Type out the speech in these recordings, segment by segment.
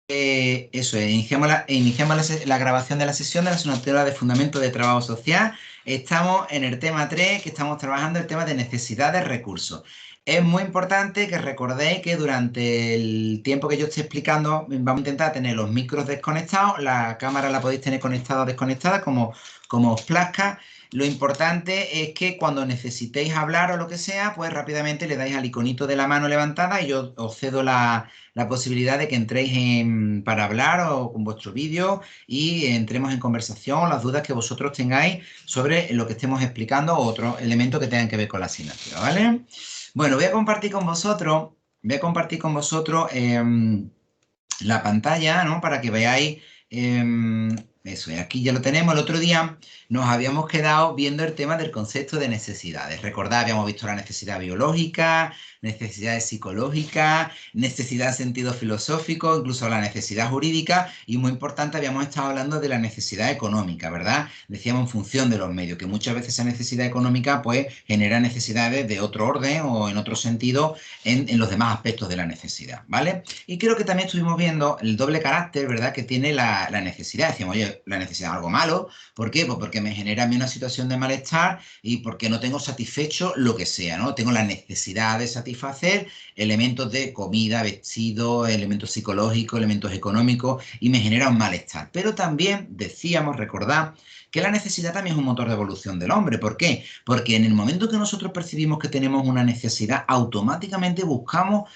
Eso es, iniciamos la grabación de la sesión de la asignatura de Fundamento de Trabajo Social. Estamos en el tema 3, que estamos trabajando el tema de necesidad de recursos. Es muy importante que recordéis que durante el tiempo que yo esté explicando vamos a intentar tener los micros desconectados, la cámara la podéis tener conectada o desconectada como os plazca. Lo importante es que cuando necesitéis hablar o lo que sea, pues rápidamente le dais al iconito de la mano levantada y yo os cedo la posibilidad de que entréis para hablar o con vuestro vídeo y entremos en conversación, las dudas que vosotros tengáis sobre lo que estemos explicando o otros elementos que tengan que ver con la asignatura, ¿vale? Bueno, voy a compartir con vosotros la pantalla, ¿no? Para que veáis, eso, y aquí ya lo tenemos. El otro día nos habíamos quedado viendo el tema del concepto de necesidades. Recordad, habíamos visto la necesidad biológica, necesidades psicológicas, necesidad de sentido filosófico, incluso la necesidad jurídica, y muy importante, habíamos estado hablando de la necesidad económica, ¿verdad? Decíamos en función de los medios, que muchas veces esa necesidad económica pues genera necesidades de otro orden o en otro sentido en los demás aspectos de la necesidad, ¿vale? Y creo que también estuvimos viendo el doble carácter, ¿verdad?, que tiene la necesidad. Decíamos, oye, la necesidad es algo malo. ¿Por qué? Pues porque me genera a mí una situación de malestar y porque no tengo satisfecho lo que sea, ¿no? Tengo la necesidad de satisfacer elementos de comida, vestido, elementos psicológicos, elementos económicos y me genera un malestar. Pero también decíamos, recordad, que la necesidad también es un motor de evolución del hombre. ¿Por qué? Porque en el momento que nosotros percibimos que tenemos una necesidad, automáticamente buscamos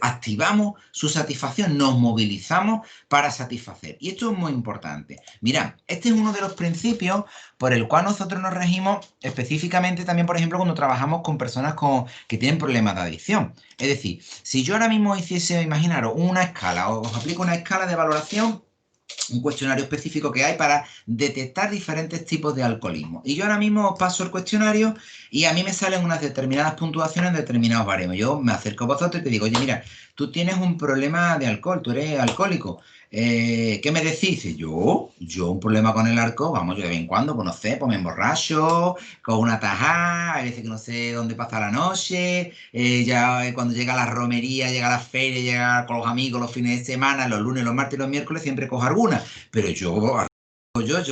activamos su satisfacción, nos movilizamos para satisfacer. Y esto es muy importante. Mirad, este es uno de los principios por el cual nosotros nos regimos específicamente también, por ejemplo, cuando trabajamos con personas que tienen problemas de adicción. Es decir, si yo ahora mismo hiciese, imaginaros, una escala, os aplico una escala de valoración, un cuestionario específico que hay para detectar diferentes tipos de alcoholismo. Y yo ahora mismo paso el cuestionario y a mí me salen unas determinadas puntuaciones en determinados baremos. Yo me acerco a vosotros y te digo, oye, mira, tú tienes un problema de alcohol, tú eres alcohólico. ¿Qué me decís? Yo un problema con el alcohol, vamos, yo de vez en cuando, pues no sé, pues me emborracho, con una tajada, a veces que no sé dónde pasa la noche, ya cuando llega la romería, llega la feria, llega con los amigos los fines de semana, los lunes, los martes y los miércoles, siempre cojo alguna. Pero yo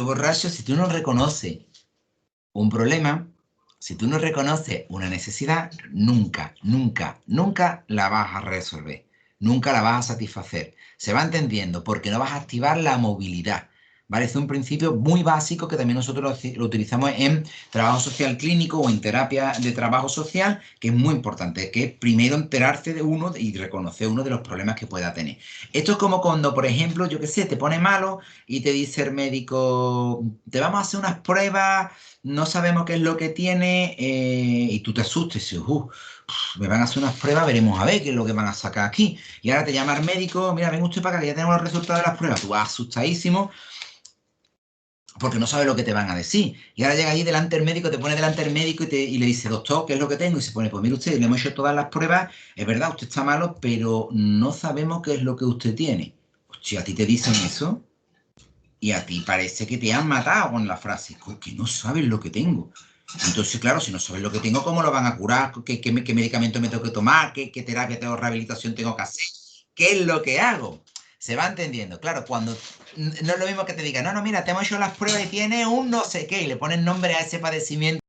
borracho, si tú no reconoces un problema, si tú no reconoces una necesidad, nunca, nunca, nunca la vas a resolver, nunca la vas a satisfacer. Se va entendiendo porque no vas a activar la movilidad. ¿Vale? Es un principio muy básico que también nosotros lo utilizamos en trabajo social clínico o en terapia de trabajo social, que es muy importante, que es primero enterarse de uno y reconocer uno de los problemas que pueda tener. Esto es como cuando, por ejemplo, yo qué sé, te pone malo y te dice el médico, te vamos a hacer unas pruebas, no sabemos qué es lo que tiene y tú te asustes y dices, me van a hacer unas pruebas, veremos a ver qué es lo que van a sacar aquí. Y ahora te llama el médico, mira, ven usted para acá, que ya tenemos los resultados de las pruebas. Tú vas asustadísimo porque no sabes lo que te van a decir. Y ahora llega allí delante del médico, te pone delante del médico y le dice, doctor, ¿qué es lo que tengo? Y se pone, pues mire usted, le hemos hecho todas las pruebas, es verdad, usted está malo, pero no sabemos qué es lo que usted tiene. Hostia, ¿a ti te dicen eso? Y a ti parece que te han matado con la frase, que no sabes lo que tengo. Entonces, claro, si no sabes lo que tengo, ¿cómo lo van a curar? ¿Qué medicamento me tengo que tomar? ¿Qué terapia tengo, rehabilitación tengo que hacer? ¿Qué es lo que hago? Se va entendiendo. Claro, cuando no es lo mismo que te diga, no, no, mira, te hemos hecho las pruebas y tiene un no sé qué, y le ponen nombre a ese padecimiento,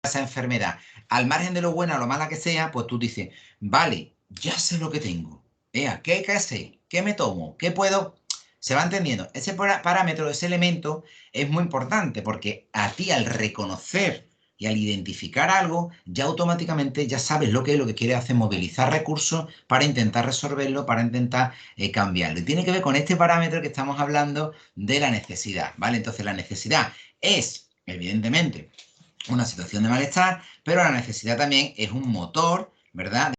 a esa enfermedad. Al margen de lo buena o lo mala que sea, pues tú dices, vale, ya sé lo que tengo. ¿Qué hay que hacer? ¿Qué me tomo? ¿Qué puedo? Se va entendiendo. Ese parámetro, ese elemento es muy importante porque a ti al reconocer y al identificar algo, ya automáticamente ya sabes lo que es lo que quiere hacer, movilizar recursos para intentar resolverlo, para intentar cambiarlo. Y tiene que ver con este parámetro que estamos hablando de la necesidad, ¿vale? Entonces la necesidad es, evidentemente, una situación de malestar, pero la necesidad también es un motor, ¿verdad?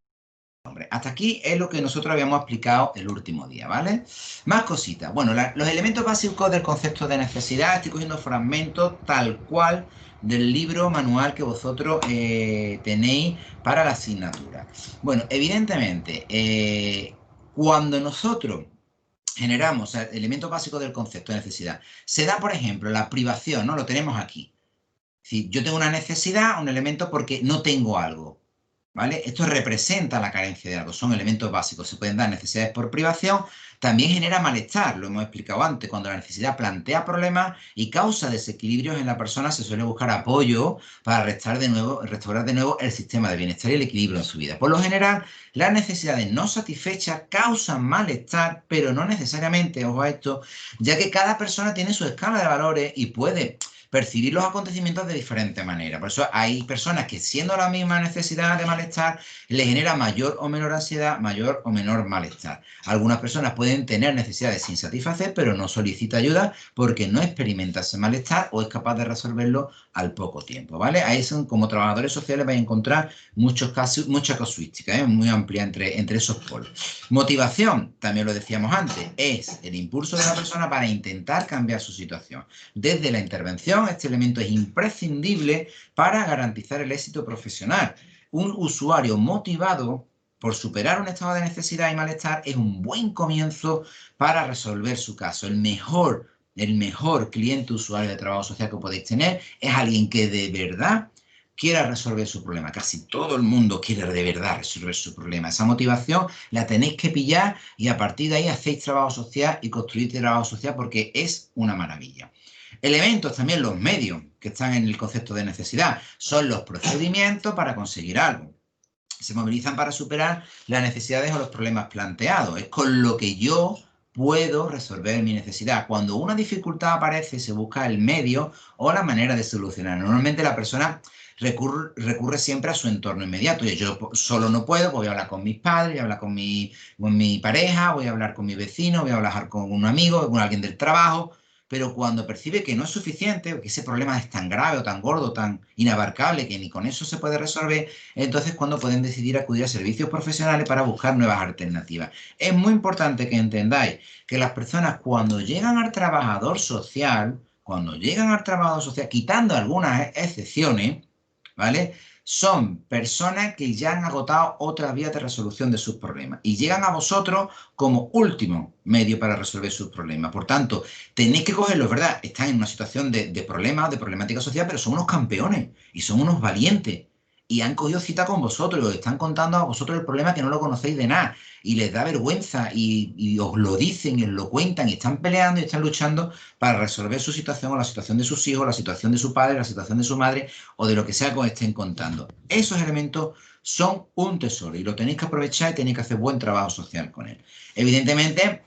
Hasta aquí es lo que nosotros habíamos explicado el último día, ¿vale? Más cositas. Bueno, los elementos básicos del concepto de necesidad, estoy cogiendo fragmentos tal cual del libro manual que vosotros tenéis para la asignatura. Bueno, evidentemente, cuando nosotros generamos elementos básicos del concepto de necesidad, se da, por ejemplo, la privación, ¿no? Lo tenemos aquí. Si yo tengo una necesidad, un elemento porque no tengo algo. ¿vale? Esto representa la carencia de algo, son elementos básicos. Se pueden dar necesidades por privación, también genera malestar, lo hemos explicado antes, cuando la necesidad plantea problemas y causa desequilibrios en la persona, se suele buscar apoyo para restaurar de nuevo el sistema de bienestar y el equilibrio en su vida. Por lo general, las necesidades no satisfechas causan malestar, pero no necesariamente, ojo a esto, ya que cada persona tiene su escala de valores y puede percibir los acontecimientos de diferente manera. Por eso hay personas que, siendo la misma necesidad de malestar, les genera mayor o menor ansiedad, mayor o menor malestar. Algunas personas pueden tener necesidades sin satisfacer, pero no solicita ayuda porque no experimenta ese malestar o es capaz de resolverlo al poco tiempo, ¿vale? Ahí son, como trabajadores sociales vais a encontrar muchos casos, mucha casuística, muy amplia entre esos polos. Motivación, también lo decíamos antes, es el impulso de la persona para intentar cambiar su situación. Desde la intervención, este elemento es imprescindible para garantizar el éxito profesional. Un usuario motivado por superar un estado de necesidad y malestar es un buen comienzo para resolver su caso. El mejor cliente usuario de trabajo social que podéis tener es alguien que de verdad quiera resolver su problema. Casi todo el mundo quiere de verdad resolver su problema. Esa motivación la tenéis que pillar y a partir de ahí hacéis trabajo social y construís trabajo social porque es una maravilla. Elementos también, los medios que están en el concepto de necesidad, son los procedimientos para conseguir algo. Se movilizan para superar las necesidades o los problemas planteados. Es con lo que yo puedo resolver mi necesidad. Cuando una dificultad aparece, se busca el medio o la manera de solucionar. Normalmente la persona recurre siempre a su entorno inmediato. Yo solo no puedo, pues voy a hablar con mis padres, voy a hablar con mi pareja, voy a hablar con mi vecino, voy a hablar con un amigo, con alguien del trabajo. Pero cuando percibe que no es suficiente, o que ese problema es tan grave o tan gordo, tan inabarcable, que ni con eso se puede resolver, entonces cuando pueden decidir acudir a servicios profesionales para buscar nuevas alternativas. Es muy importante que entendáis que las personas cuando llegan al trabajador social, quitando algunas excepciones, ¿vale? Son personas que ya han agotado otras vías de resolución de sus problemas y llegan a vosotros como último medio para resolver sus problemas. Por tanto, tenéis que cogerlo, es verdad, están en una situación de problemas, de problemática social, pero son unos campeones y son unos valientes. Y han cogido cita con vosotros, os están contando a vosotros el problema que no lo conocéis de nada. Y les da vergüenza y os lo dicen y os lo cuentan y están peleando y están luchando para resolver su situación o la situación de sus hijos, la situación de su padre, la situación de su madre o de lo que sea que os estén contando. Esos elementos son un tesoro y lo tenéis que aprovechar y tenéis que hacer buen trabajo social con él. Evidentemente,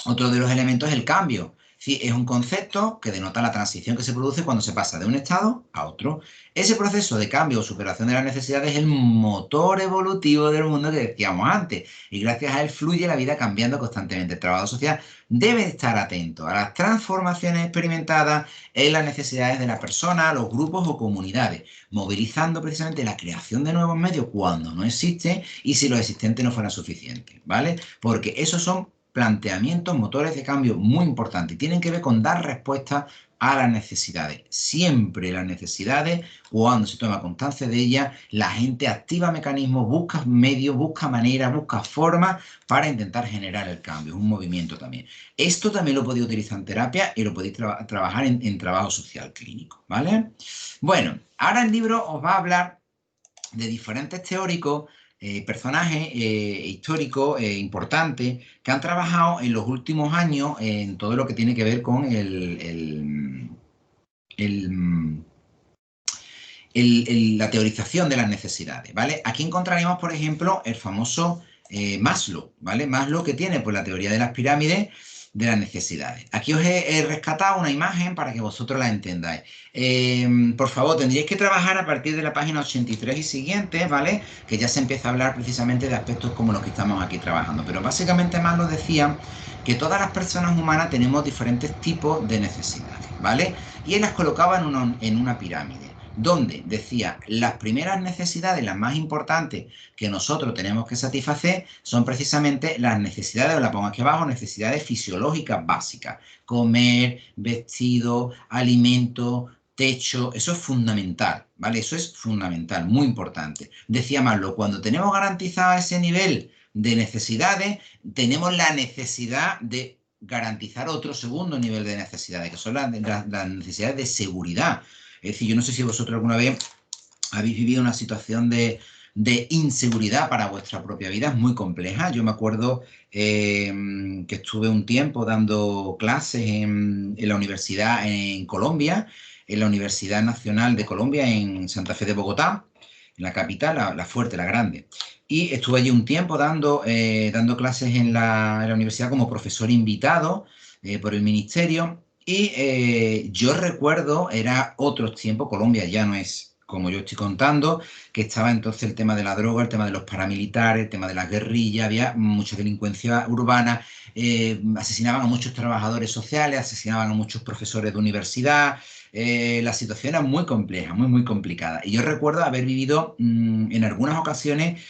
otro de los elementos es el cambio. Sí, es un concepto que denota la transición que se produce cuando se pasa de un estado a otro. Ese proceso de cambio o superación de las necesidades es el motor evolutivo del mundo que decíamos antes. Y gracias a él fluye la vida cambiando constantemente. El trabajador social debe estar atento a las transformaciones experimentadas en las necesidades de la persona, los grupos o comunidades, movilizando precisamente la creación de nuevos medios cuando no existen y si los existentes no fueran suficientes, ¿vale? Porque esos son planteamientos, motores de cambio muy importantes. Tienen que ver con dar respuesta a las necesidades. Siempre las necesidades, cuando se toma constancia de ellas, la gente activa mecanismos, busca medios, busca maneras, busca formas para intentar generar el cambio. Es un movimiento también. Esto también lo podéis utilizar en terapia y lo podéis trabajar en trabajo social clínico, ¿vale? Bueno, ahora el libro os va a hablar de diferentes teóricos, personajes históricos importantes que han trabajado en los últimos años en todo lo que tiene que ver con el, la teorización de las necesidades, ¿vale? Aquí encontraremos, por ejemplo, el famoso Maslow, ¿vale? Maslow que tiene pues la teoría de las pirámides de las necesidades. Aquí os he rescatado una imagen para que vosotros la entendáis. Por favor, tendríais que trabajar a partir de la página 83 y siguientes, ¿vale? Que ya se empieza a hablar precisamente de aspectos como los que estamos aquí trabajando. Pero básicamente Maslow decía que todas las personas humanas tenemos diferentes tipos de necesidades, ¿vale? Y él las colocaba en una pirámide donde decía las primeras necesidades, las más importantes que nosotros tenemos que satisfacer, son precisamente las necesidades, os la pongo aquí abajo, necesidades fisiológicas básicas. Comer, vestido, alimento, techo, eso es fundamental, ¿vale? Eso es fundamental, muy importante. Decía Maslow, cuando tenemos garantizado ese nivel de necesidades, tenemos la necesidad de garantizar otro segundo nivel de necesidades, que son las necesidades de seguridad. Es decir, yo no sé si vosotros alguna vez habéis vivido una situación de inseguridad para vuestra propia vida es muy compleja. Yo me acuerdo que estuve un tiempo dando clases en la universidad en Colombia, en la Universidad Nacional de Colombia, en Santa Fe de Bogotá, en la capital, la fuerte, la grande. Y estuve allí un tiempo dando clases en la universidad como profesor invitado por el ministerio. Y yo recuerdo, era otros tiempos, Colombia ya no es como yo estoy contando, que estaba entonces el tema de la droga, el tema de los paramilitares, el tema de las guerrillas, había mucha delincuencia urbana, asesinaban a muchos trabajadores sociales, asesinaban a muchos profesores de universidad. La situación era muy compleja, muy, muy complicada. Y yo recuerdo haber vivido en algunas ocasiones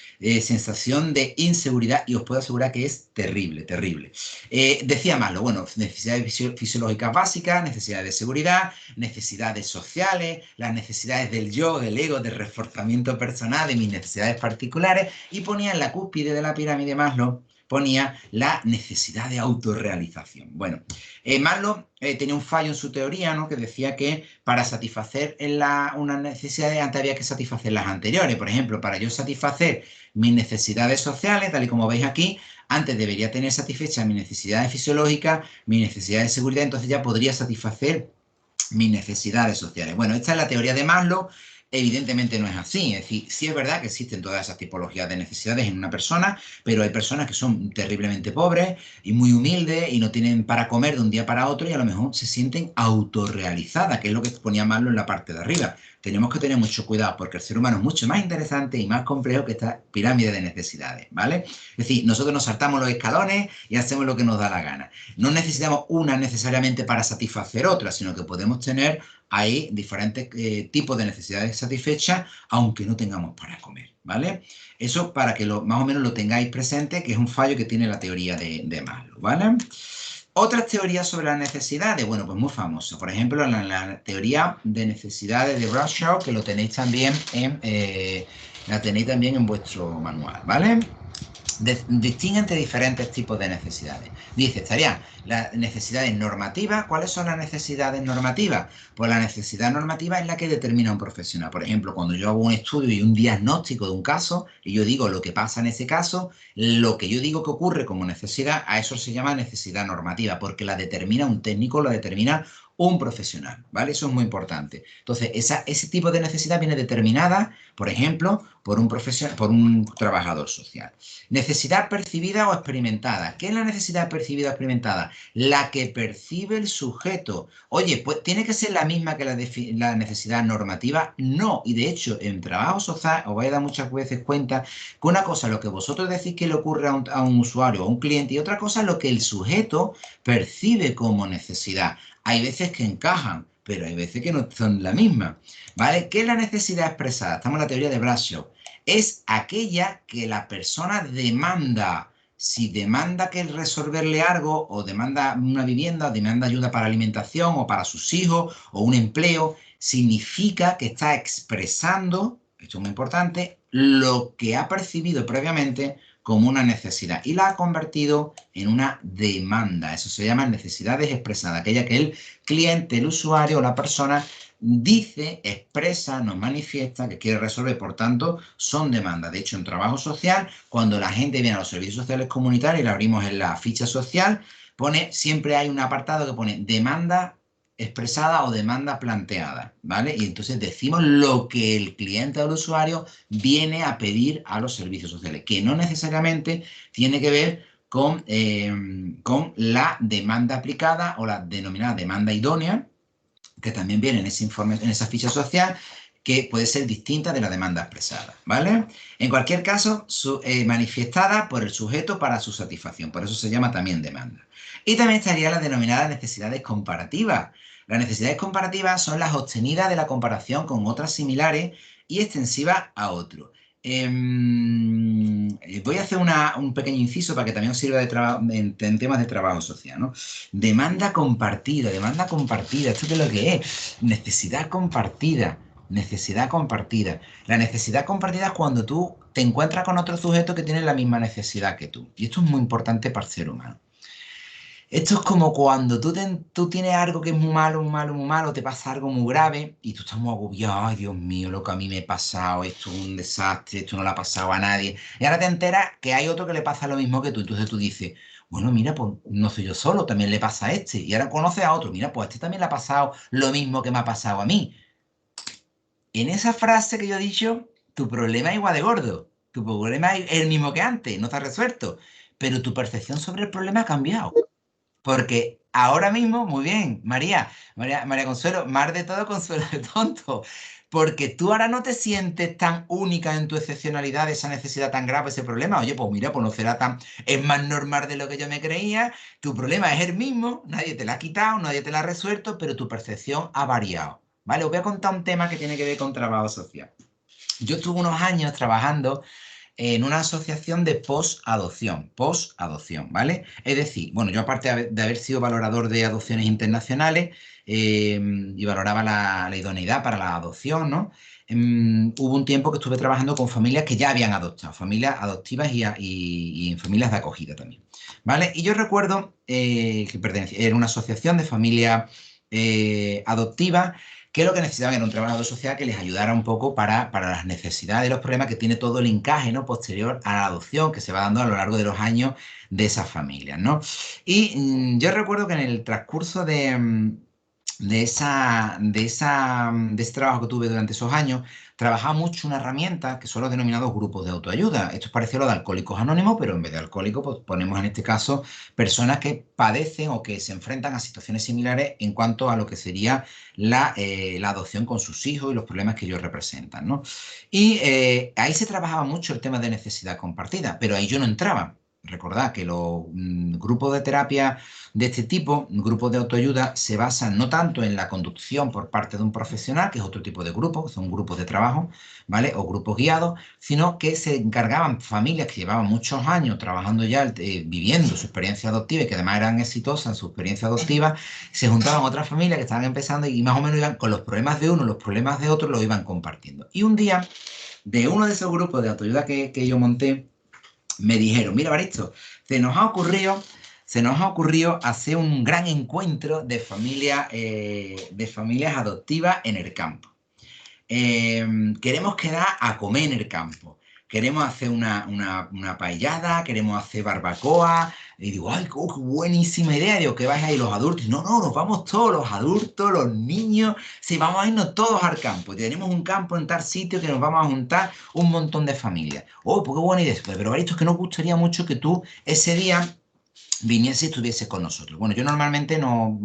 sensación de inseguridad y os puedo asegurar que es terrible, terrible. Decía Maslow, bueno, necesidades fisiológicas básicas, necesidades de seguridad, necesidades sociales, las necesidades del yo, del ego, del reforzamiento personal, de mis necesidades particulares, y ponía en la cúspide de la pirámide Maslow, ponía la necesidad de autorrealización. Bueno, Maslow tenía un fallo en su teoría, ¿no? Que decía que para satisfacer unas necesidades antes había que satisfacer las anteriores. Por ejemplo, para yo satisfacer mis necesidades sociales, tal y como veis aquí, antes debería tener satisfechas mis necesidades fisiológicas, mis necesidades de seguridad, entonces ya podría satisfacer mis necesidades sociales. Bueno, esta es la teoría de Maslow. Evidentemente no es así, es decir, sí es verdad que existen todas esas tipologías de necesidades en una persona, pero hay personas que son terriblemente pobres y muy humildes y no tienen para comer de un día para otro y a lo mejor se sienten autorrealizadas, que es lo que ponía Maslow en la parte de arriba. Tenemos que tener mucho cuidado porque el ser humano es mucho más interesante y más complejo que esta pirámide de necesidades, ¿vale? Es decir, nosotros nos saltamos los escalones y hacemos lo que nos da la gana. No necesitamos una necesariamente para satisfacer otra, sino que podemos tener ahí diferentes tipos de necesidades satisfechas, aunque no tengamos para comer, ¿vale? Eso para que más o menos lo tengáis presente, que es un fallo que tiene la teoría de Maslow, ¿vale? Otras teorías sobre las necesidades, bueno, pues muy famosas. Por ejemplo, la teoría de necesidades de Bradshaw, que lo tenéis también la tenéis también en vuestro manual, ¿vale? Distingue entre diferentes tipos de necesidades. Dice, estarían las necesidades normativas. ¿Cuáles son las necesidades normativas? Pues la necesidad normativa es la que determina un profesional. Por ejemplo, cuando yo hago un estudio y un diagnóstico de un caso, y yo digo lo que pasa en ese caso, lo que yo digo que ocurre como necesidad, a eso se llama necesidad normativa, porque la determina un técnico, la determina un profesional, ¿vale? Eso es muy importante. Entonces, ese tipo de necesidad viene determinada, por ejemplo, por un trabajador social. Necesidad percibida o experimentada. ¿Qué es la necesidad percibida o experimentada? La que percibe el sujeto. Oye, pues ¿tiene que ser la misma que la necesidad normativa? No. Y de hecho, en trabajo social os vais a dar muchas veces cuenta que una cosa es lo que vosotros decís que le ocurre a un usuario o a un cliente y otra cosa es lo que el sujeto percibe como necesidad. Hay veces que encajan, pero hay veces que no son la misma. ¿Vale? ¿Qué es la necesidad expresada? Estamos en la teoría de Bradshaw. Es aquella que la persona demanda. Si demanda que resolverle algo, o demanda una vivienda, o demanda ayuda para alimentación, o para sus hijos, o un empleo, significa que está expresando, esto es muy importante, lo que ha percibido previamente como una necesidad y la ha convertido en una demanda. Eso se llama necesidades expresadas, aquella que el cliente, el usuario o la persona dice, expresa, nos manifiesta que quiere resolver, por tanto, son demandas. De hecho, en trabajo social, cuando la gente viene a los servicios sociales comunitarios y la abrimos en la ficha social, siempre hay un apartado que pone demanda expresada o demanda planteada, ¿vale? Y entonces decimos lo que el cliente o el usuario viene a pedir a los servicios sociales, que no necesariamente tiene que ver con la demanda aplicada o la denominada demanda idónea, que también viene en ese informe, en esa ficha social, que puede ser distinta de la demanda expresada, ¿vale? En cualquier caso, manifestada por el sujeto para su satisfacción, por eso se llama también demanda. Y también estaría las denominadas necesidades comparativas. Las necesidades comparativas son las obtenidas de la comparación con otras similares y extensivas a otros. Voy a hacer un pequeño inciso para que también os sirva en temas de trabajo social, ¿no? Demanda compartida, ¿esto qué es lo que es? Necesidad compartida, necesidad compartida. La necesidad compartida es cuando tú te encuentras con otro sujeto que tiene la misma necesidad que tú. Y esto es muy importante para el ser humano. Esto es como cuando tú tienes algo que es muy malo, muy malo, muy malo, te pasa algo muy grave y tú estás muy agobiado. Ay, Dios mío, lo que a mí me ha pasado, esto es un desastre, esto no le ha pasado a nadie. Y ahora te enteras que hay otro que le pasa lo mismo que tú. Entonces tú dices, bueno, mira, pues no soy yo solo, también le pasa a este. Y ahora conoces a otro, mira, pues a este también le ha pasado lo mismo que me ha pasado a mí. En esa frase que yo he dicho, tu problema es igual de gordo. Tu problema es el mismo que antes, no está resuelto. Pero tu percepción sobre el problema ha cambiado. Porque ahora mismo, muy bien, María Consuelo, más de todo consuelo de tonto. Porque tú ahora no te sientes tan única en tu excepcionalidad, esa necesidad tan grave, ese problema. Oye, pues mira, pues no será tan, es más normal de lo que yo me creía. Tu problema es el mismo, nadie te lo ha quitado, nadie te lo ha resuelto, pero tu percepción ha variado. Vale, os voy a contar un tema que tiene que ver con trabajo social. Yo estuve unos años trabajando en una asociación de post-adopción, ¿vale? Es decir, bueno, yo aparte de haber sido valorador de adopciones internacionales y valoraba la idoneidad para la adopción, ¿no? Hubo un tiempo que estuve trabajando con familias que ya habían adoptado, familias adoptivas y en familias de acogida también, ¿vale? Y yo recuerdo que era una asociación de familias adoptivas que lo que necesitaban era un trabajador social que les ayudara un poco para las necesidades y los problemas que tiene todo el encaje, ¿no? Posterior a la adopción que se va dando a lo largo de los años de esas familias, ¿no? Y yo recuerdo que en el transcurso de ese trabajo que tuve durante esos años, trabajaba mucho una herramienta que son los denominados grupos de autoayuda. Esto es parecido a lo de Alcohólicos Anónimos, pero en vez de alcohólicos, pues ponemos en este caso personas que padecen o que se enfrentan a situaciones similares en cuanto a lo que sería la adopción con sus hijos y los problemas que ellos representan, ¿no? Y ahí se trabajaba mucho el tema de necesidad compartida, pero ahí yo no entraba. Recordad que los grupos de terapia de este tipo, grupos de autoayuda, se basan no tanto en la conducción por parte de un profesional, que es otro tipo de grupo, son grupos de trabajo, ¿vale? O grupos guiados, sino que se encargaban familias que llevaban muchos años trabajando ya, viviendo su experiencia adoptiva y que además eran exitosas en su experiencia adoptiva, se juntaban otras familias que estaban empezando y más o menos iban con los problemas de uno, los problemas de otro, los iban compartiendo. Y un día, de uno de esos grupos de autoayuda que yo monté, me dijeron, mira, Baristo, se nos ha ocurrido, se nos ha ocurrido hacer un gran encuentro de familias adoptivas en el campo. Queremos quedar a comer en el campo. Queremos hacer una paellada, queremos hacer barbacoa. Y digo, ay, qué buenísima idea. Digo, ¿qué vais a ir los adultos? No, no, nos vamos todos, los adultos, los niños. Sí, vamos a irnos todos al campo. Tenemos un campo en tal sitio que nos vamos a juntar un montón de familias. Oh, pues qué buena idea. Pero esto es que nos gustaría mucho que tú ese día viniese y estuviese con nosotros. Bueno, yo normalmente no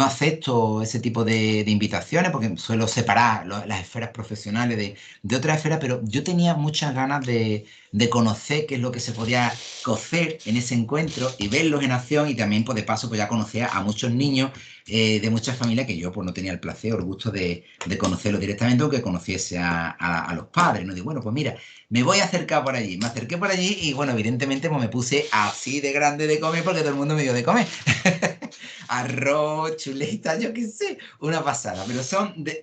acepto ese tipo de invitaciones porque suelo separar las esferas profesionales de otras esferas, pero yo tenía muchas ganas de conocer qué es lo que se podía cocer en ese encuentro y verlos en acción y también, pues de paso, pues ya conocía a muchos niños de muchas familias que yo pues no tenía el placer o el gusto de conocerlos directamente o que conociese a los padres, ¿no? Digo, bueno, pues mira, me voy a acercar por allí. Me acerqué por allí y, bueno, evidentemente pues me puse así de grande de comer porque todo el mundo me dio de comer. Arroz, chuleta, yo qué sé, una pasada. Pero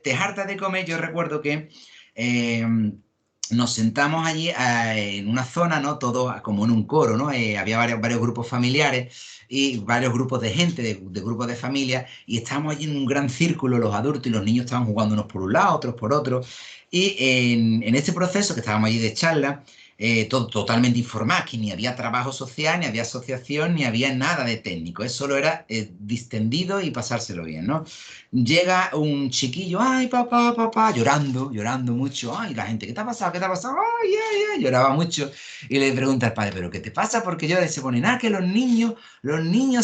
te hartas de comer. Yo recuerdo que eh, nos sentamos allí en una zona, ¿no? Todos como en un coro, ¿no? Había varios grupos familiares y varios grupos de gente, de grupos de familia, y estábamos allí en un gran círculo, los adultos y los niños estaban jugando unos por un lado, otros por otro. Y en este proceso que estábamos allí de charla, todo totalmente informal, que ni había trabajo social, ni había asociación, ni había nada de técnico. Eso solo era distendido y pasárselo bien, ¿no? Llega un chiquillo, ay, papá, papá, llorando, llorando mucho. Ay, la gente, ¿qué te ha pasado? ¿Qué te ha pasado? Ay, ay, ay, lloraba mucho. Y le pregunta al padre, ¿pero qué te pasa? Porque llora y se pone, que los niños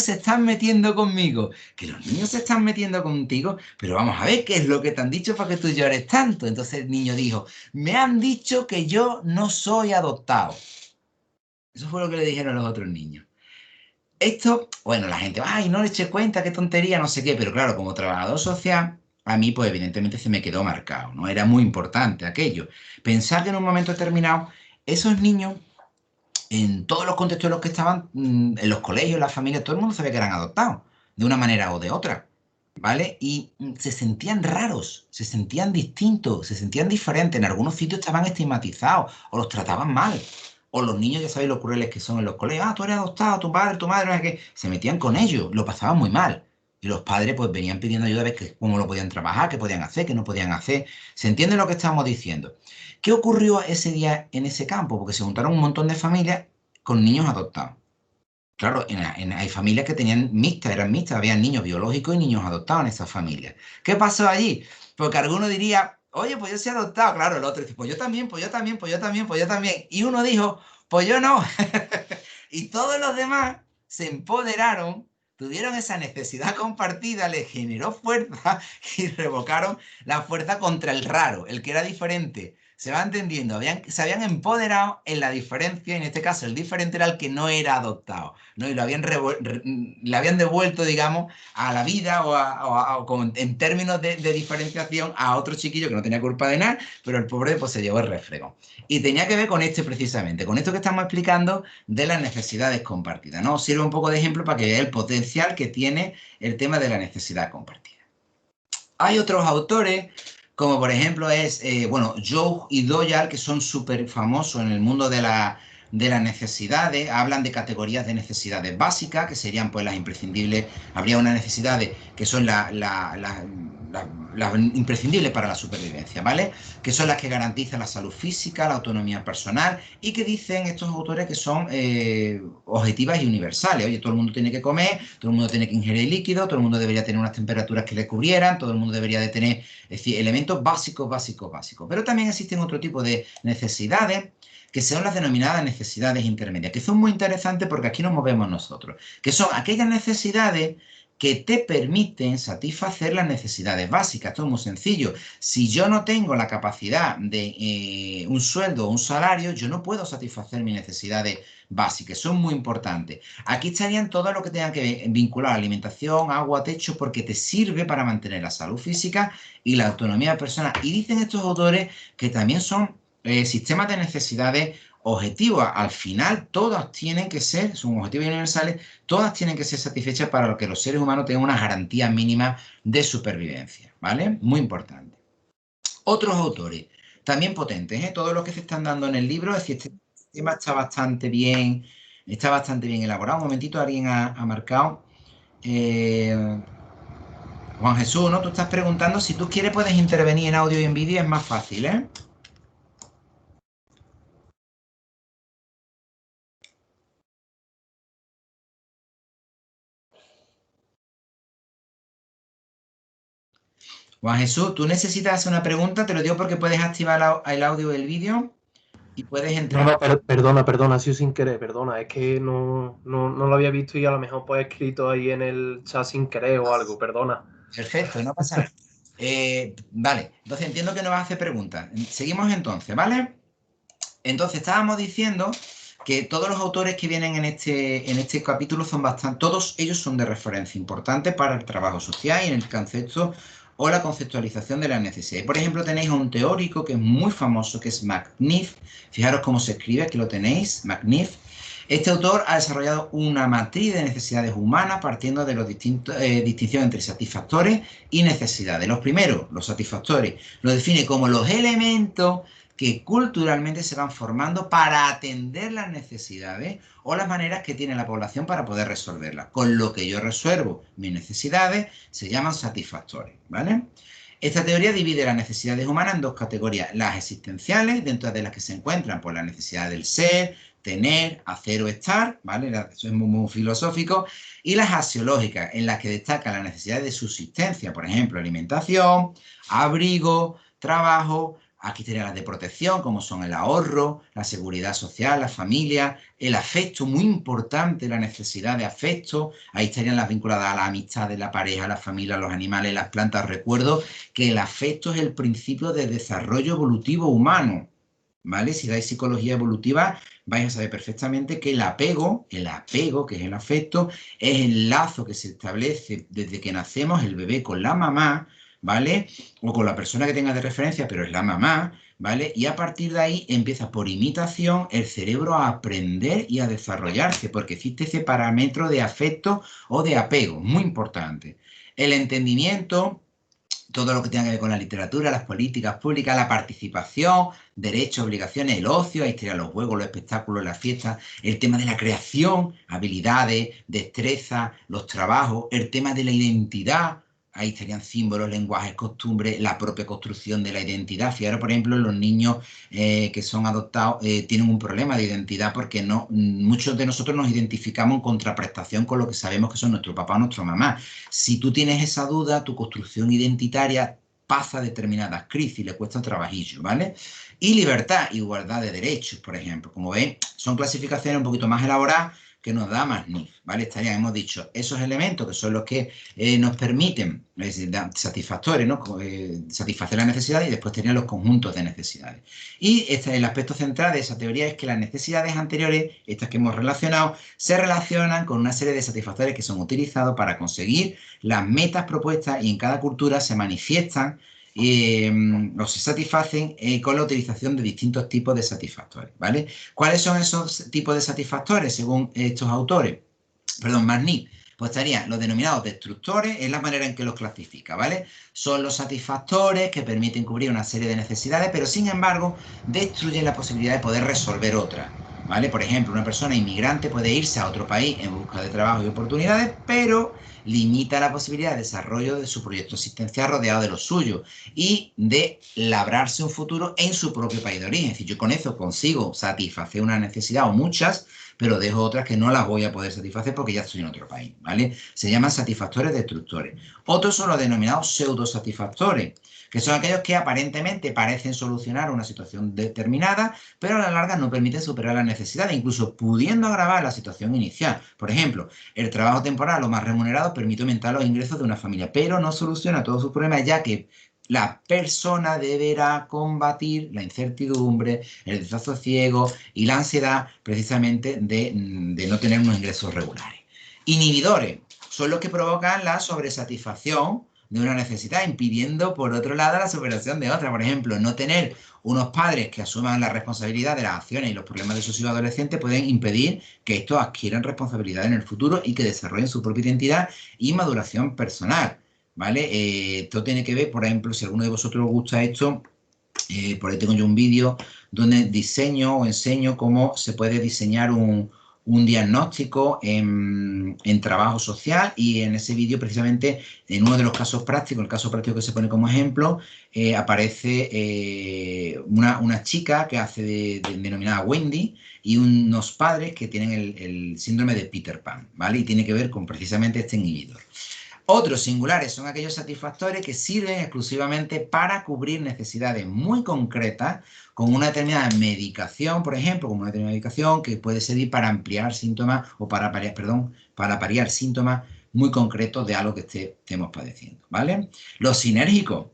se están metiendo conmigo. Que los niños se están metiendo contigo, pero vamos a ver qué es lo que te han dicho para que tú llores tanto. Entonces el niño dijo, me han dicho que yo no soy adoptado. Eso fue lo que le dijeron los otros niños. Esto, bueno, la gente, ay, no le eché cuenta, qué tontería, no sé qué, pero claro, como trabajador social, a mí, pues evidentemente se me quedó marcado, ¿no? Era muy importante aquello. Pensar que en un momento determinado, esos niños, en todos los contextos en los que estaban, en los colegios, en las familias, todo el mundo sabía que eran adoptados, de una manera o de otra, ¿vale? Y se sentían raros, se sentían distintos, se sentían diferentes. En algunos sitios estaban estigmatizados o los trataban mal. O los niños, ya sabéis lo crueles que son en los colegios. Ah, tú eres adoptado, tu padre, tu madre, no sé qué. Se metían con ellos, lo pasaban muy mal. Y los padres pues venían pidiendo ayuda a ver cómo lo podían trabajar, qué podían hacer, qué no podían hacer. ¿Se entiende lo que estamos diciendo? ¿Qué ocurrió ese día en ese campo? Porque se juntaron un montón de familias con niños adoptados. Claro, hay familias que tenían mixtas, eran mixtas, había niños biológicos y niños adoptados en esas familias. ¿Qué pasó allí? Porque alguno diría, oye, pues yo soy adoptado. Claro, el otro dice, pues yo también, pues yo también, pues yo también, pues yo también. Y uno dijo, pues yo no. Y todos los demás se empoderaron, tuvieron esa necesidad compartida, les generó fuerza y revocaron la fuerza contra el raro, el que era diferente. Se va entendiendo, se habían empoderado en la diferencia, y en este caso el diferente era el que no era adoptado, ¿no? Y le habían devuelto, digamos, a la vida en términos de diferenciación a otro chiquillo que no tenía culpa de nada, pero el pobre pues se llevó el refrego. Y tenía que ver con este precisamente, con esto que estamos explicando de las necesidades compartidas, ¿no? Os sirve un poco de ejemplo para que veáis el potencial que tiene el tema de la necesidad compartida. Hay otros autores, como por ejemplo bueno, Joe y Doyle, que son súper famosos en el mundo de las necesidades, hablan de categorías de necesidades básicas, que serían pues las imprescindibles, habría unas necesidades que son las imprescindibles para la supervivencia, ¿vale? Que son las que garantizan la salud física, la autonomía personal y que dicen estos autores que son objetivas y universales. Oye, todo el mundo tiene que comer, todo el mundo tiene que ingerir líquido, todo el mundo debería tener unas temperaturas que le cubrieran, todo el mundo debería de tener, es decir, elementos básicos, básicos, básicos. Pero también existen otro tipo de necesidades que son las denominadas necesidades intermedias, que son muy interesantes porque aquí nos movemos nosotros, que son aquellas necesidades que te permiten satisfacer las necesidades básicas. Esto es muy sencillo. Si yo no tengo la capacidad de un sueldo o un salario, yo no puedo satisfacer mis necesidades básicas. Son muy importantes. Aquí estarían todo lo que tenga que vincular a alimentación, agua, techo, porque te sirve para mantener la salud física y la autonomía personal. Y dicen estos autores que también son sistemas de necesidades objetivos. Al final, todas tienen que ser, son objetivos universales, todas tienen que ser satisfechas para que los seres humanos tengan una garantía mínima de supervivencia, ¿vale? Muy importante. Otros autores, también potentes, ¿eh? Todos los que se están dando en el libro, es decir, este tema está bastante bien elaborado. Un momentito, alguien ha marcado. Eh, Juan Jesús, ¿no? Tú estás preguntando si tú quieres puedes intervenir en audio y en vídeo, es más fácil, ¿eh? Juan Jesús, tú necesitas hacer una pregunta, te lo digo porque puedes activar el audio y el vídeo y puedes No, entrar. no, perdona, ha sido sin querer, perdona, es que no lo había visto y a lo mejor pues he escrito ahí en el chat sin querer o algo, perdona. Perfecto, no pasa nada. Vale, entonces entiendo que no vas a hacer preguntas. Seguimos entonces, ¿vale? Entonces estábamos diciendo que todos los autores que vienen en este capítulo son bastante, todos ellos son de referencia importante para el trabajo social y en el concepto o la conceptualización de la necesidad. Por ejemplo, tenéis a un teórico que es muy famoso, que es McNiff. Fijaros cómo se escribe, aquí lo tenéis, McNiff. Este autor ha desarrollado una matriz de necesidades humanas partiendo de la distinción entre satisfactores y necesidades. Los primeros, los satisfactores, los define como los elementos que culturalmente se van formando para atender las necesidades o las maneras que tiene la población para poder resolverlas. Con lo que yo resuelvo mis necesidades se llaman satisfactores, ¿vale? Esta teoría divide las necesidades humanas en dos categorías, las existenciales, dentro de las que se encuentran pues, la necesidad del ser, tener, hacer o estar, ¿vale? Eso es muy filosófico, y las axiológicas, en las que destaca la necesidad de subsistencia, por ejemplo, alimentación, abrigo, trabajo. Aquí tenemos las de protección, como son el ahorro, la seguridad social, la familia, el afecto, muy importante, la necesidad de afecto. Ahí estarían las vinculadas a la amistad de la pareja, la familia, los animales, las plantas. Recuerdo que el afecto es el principio de desarrollo evolutivo humano, ¿vale? Si dais psicología evolutiva, vais a saber perfectamente que el apego, que es el afecto, es el lazo que se establece desde que nacemos el bebé con la mamá, ¿vale? O con la persona que tenga de referencia, pero es la mamá, ¿vale? Y a partir de ahí empieza por imitación el cerebro a aprender y a desarrollarse, porque existe ese parámetro de afecto o de apego, muy importante. El entendimiento todo lo que tenga que ver con la literatura, las políticas públicas, la participación, derechos, obligaciones, el ocio, ahí estarían los juegos, los espectáculos, las fiestas, el tema de la creación, habilidades, destreza, los trabajos, el tema de la identidad, ahí estarían símbolos, lenguajes, costumbres, la propia construcción de la identidad. Fijaros, por ejemplo, los niños que son adoptados tienen un problema de identidad porque no, muchos de nosotros nos identificamos en contraprestación con lo que sabemos que son nuestro papá o nuestra mamá. Si tú tienes esa duda, tu construcción identitaria pasa determinadas crisis, le cuesta trabajillo, ¿vale? Y libertad, igualdad de derechos, por ejemplo. Como veis, son clasificaciones un poquito más elaboradas que nos da más NIF, ¿vale? Hemos dicho, esos elementos que son los que nos permiten, es decir, satisfactores, ¿no? Satisfacer las necesidades y después tenían los conjuntos de necesidades. Y el aspecto central de esa teoría es que las necesidades anteriores, estas que hemos relacionado, se relacionan con una serie de satisfactores que son utilizados para conseguir las metas propuestas y en cada cultura se manifiestan o se satisfacen con la utilización de distintos tipos de satisfactores, ¿vale? ¿Cuáles son esos tipos de satisfactores según estos autores? Perdón, Marnix. Pues estarían los denominados destructores, es la manera en que los clasifica, ¿vale? Son los satisfactores que permiten cubrir una serie de necesidades, pero sin embargo destruyen la posibilidad de poder resolver otras, ¿vale? Por ejemplo, una persona inmigrante puede irse a otro país en busca de trabajo y oportunidades, pero limita la posibilidad de desarrollo de su proyecto existencial rodeado de los suyos y de labrarse un futuro en su propio país de origen. Es decir, yo con eso consigo satisfacer una necesidad o muchas, pero dejo otras que no las voy a poder satisfacer porque ya estoy en otro país, ¿vale? Se llaman satisfactores destructores. Otros son los denominados pseudosatisfactores, que son aquellos que aparentemente parecen solucionar una situación determinada, pero a la larga no permiten superar las necesidades, incluso pudiendo agravar la situación inicial. Por ejemplo, el trabajo temporal o más remunerado permite aumentar los ingresos de una familia, pero no soluciona todos sus problemas, ya que la persona deberá combatir la incertidumbre, el desasosiego y la ansiedad precisamente de no tener unos ingresos regulares. Inhibidores son los que provocan la sobresatisfacción de una necesidad, impidiendo por otro lado la superación de otra. Por ejemplo, no tener unos padres que asuman la responsabilidad de las acciones y los problemas de sus hijos adolescentes pueden impedir que estos adquieran responsabilidad en el futuro y que desarrollen su propia identidad y maduración personal. ¿Vale? Esto tiene que ver, por ejemplo, si a alguno de vosotros os gusta esto, por ahí tengo yo un vídeo donde diseño o enseño cómo se puede diseñar un diagnóstico en trabajo social y en ese vídeo precisamente en uno de los casos prácticos, el caso práctico que se pone como ejemplo, aparece una chica que hace denominada Wendy y unos padres que tienen el síndrome de Peter Pan, ¿vale? Y tiene que ver con precisamente este inhibidor. Otros singulares son aquellos satisfactores que sirven exclusivamente para cubrir necesidades muy concretas con una determinada medicación, por ejemplo, como una determinada medicación que puede servir para ampliar síntomas o para paliar síntomas muy concretos de algo que estemos padeciendo, ¿vale? Los sinérgicos,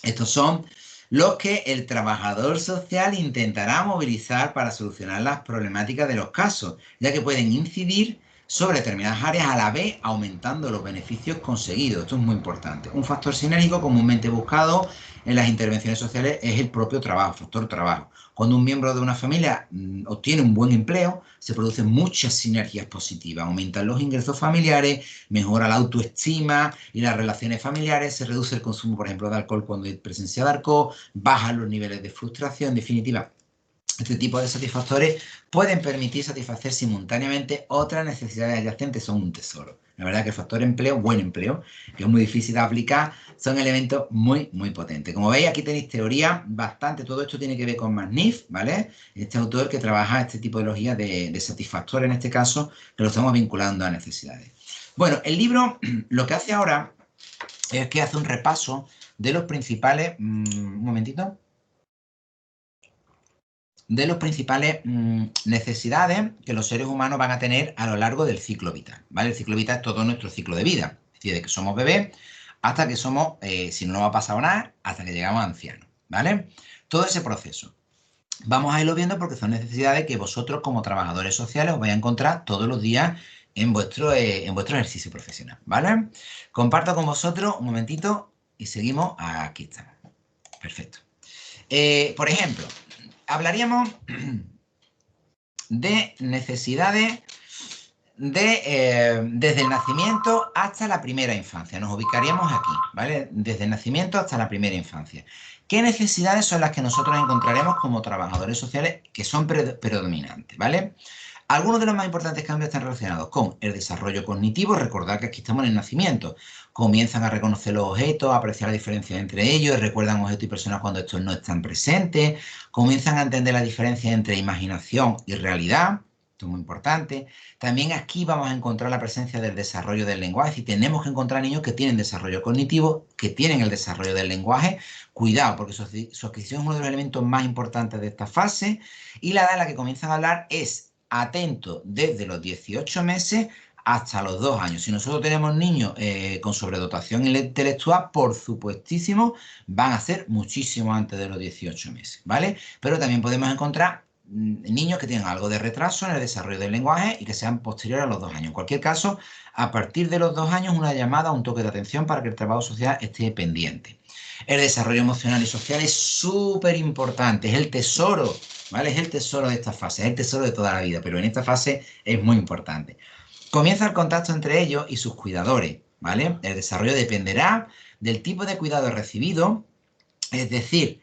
estos son los que el trabajador social intentará movilizar para solucionar las problemáticas de los casos, ya que pueden incidir sobre determinadas áreas a la vez aumentando los beneficios conseguidos. Esto es muy importante. Un factor sinérgico comúnmente buscado en las intervenciones sociales es el propio trabajo, factor trabajo. Cuando un miembro de una familia obtiene un buen empleo, se producen muchas sinergias positivas. Aumentan los ingresos familiares, mejora la autoestima y las relaciones familiares, se reduce el consumo, por ejemplo, de alcohol cuando hay presencia de alcohol, bajan los niveles de frustración, en definitiva. Este tipo de satisfactores pueden permitir satisfacer simultáneamente otras necesidades adyacentes, son un tesoro. La verdad que el factor empleo, buen empleo, que es muy difícil de aplicar, son elementos muy, muy potentes. Como veis, aquí tenéis teoría bastante, todo esto tiene que ver con Marnix, ¿vale? Este autor que trabaja este tipología de satisfactores, en este caso, que lo estamos vinculando a necesidades. Bueno, el libro lo que hace ahora es que hace un repaso de los principales... un momentito. De las principales necesidades que los seres humanos van a tener a lo largo del ciclo vital, ¿vale? El ciclo vital es todo nuestro ciclo de vida, es decir, de que somos bebés hasta que somos, si no nos ha pasado nada, hasta que llegamos a ancianos, ¿vale? Todo ese proceso. Vamos a irlo viendo porque son necesidades que vosotros como trabajadores sociales os vais a encontrar todos los días en vuestro ejercicio profesional, ¿vale? Comparto con vosotros un momentito y seguimos. Aquí estamos. Perfecto. Por ejemplo, hablaríamos de necesidades desde el nacimiento hasta la primera infancia. Nos ubicaríamos aquí, ¿vale? Desde el nacimiento hasta la primera infancia. ¿Qué necesidades son las que nosotros encontraremos como trabajadores sociales que son predominantes, ¿vale? Algunos de los más importantes cambios están relacionados con el desarrollo cognitivo. Recordad que aquí estamos en el nacimiento. Comienzan a reconocer los objetos, a apreciar la diferencia entre ellos, recuerdan objetos y personas cuando estos no están presentes, comienzan a entender la diferencia entre imaginación y realidad. Esto es muy importante. También aquí vamos a encontrar la presencia del desarrollo del lenguaje. Y tenemos que encontrar niños que tienen desarrollo cognitivo, que tienen el desarrollo del lenguaje. Cuidado, porque su adquisición es uno de los elementos más importantes de esta fase. Y la edad en la que comienzan a hablar es atento desde los 18 meses hasta los 2 años. Si nosotros tenemos niños con sobredotación intelectual, por supuestísimo, van a ser muchísimo antes de los 18 meses, ¿vale? Pero también podemos encontrar niños que tienen algo de retraso en el desarrollo del lenguaje y que sean posteriores a los 2 años. En cualquier caso, a partir de los 2 años, una llamada, un toque de atención para que el trabajo social esté pendiente. El desarrollo emocional y social es súper importante, es el tesoro, ¿vale? Es el tesoro de esta fase, es el tesoro de toda la vida, pero en esta fase es muy importante. Comienza el contacto entre ellos y sus cuidadores, ¿vale? El desarrollo dependerá del tipo de cuidado recibido, es decir,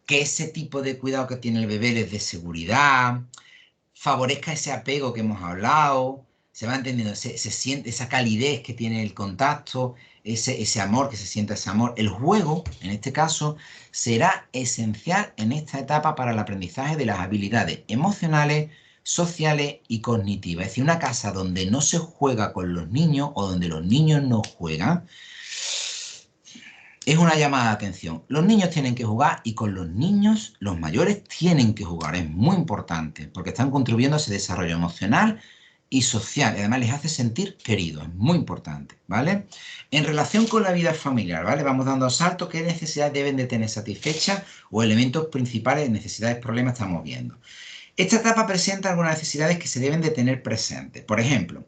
que ese tipo de cuidado que tiene el bebé les dé seguridad, favorezca ese apego que hemos hablado, se va entendiendo, se siente esa calidez que tiene el contacto, ese amor, que se sienta ese amor. El juego, en este caso, será esencial en esta etapa para el aprendizaje de las habilidades emocionales, sociales y cognitivas. Es decir, una casa donde no se juega con los niños o donde los niños no juegan, es una llamada de atención. Los niños tienen que jugar y con los niños, los mayores tienen que jugar. Es muy importante porque están contribuyendo a ese desarrollo emocional y social. Y además les hace sentir queridos. Es muy importante, ¿vale? En relación con la vida familiar, ¿vale? Vamos dando saltos. ¿Qué necesidades deben de tener satisfechas o elementos principales, necesidades, problemas estamos viendo? Esta etapa presenta algunas necesidades que se deben de tener presentes. Por ejemplo,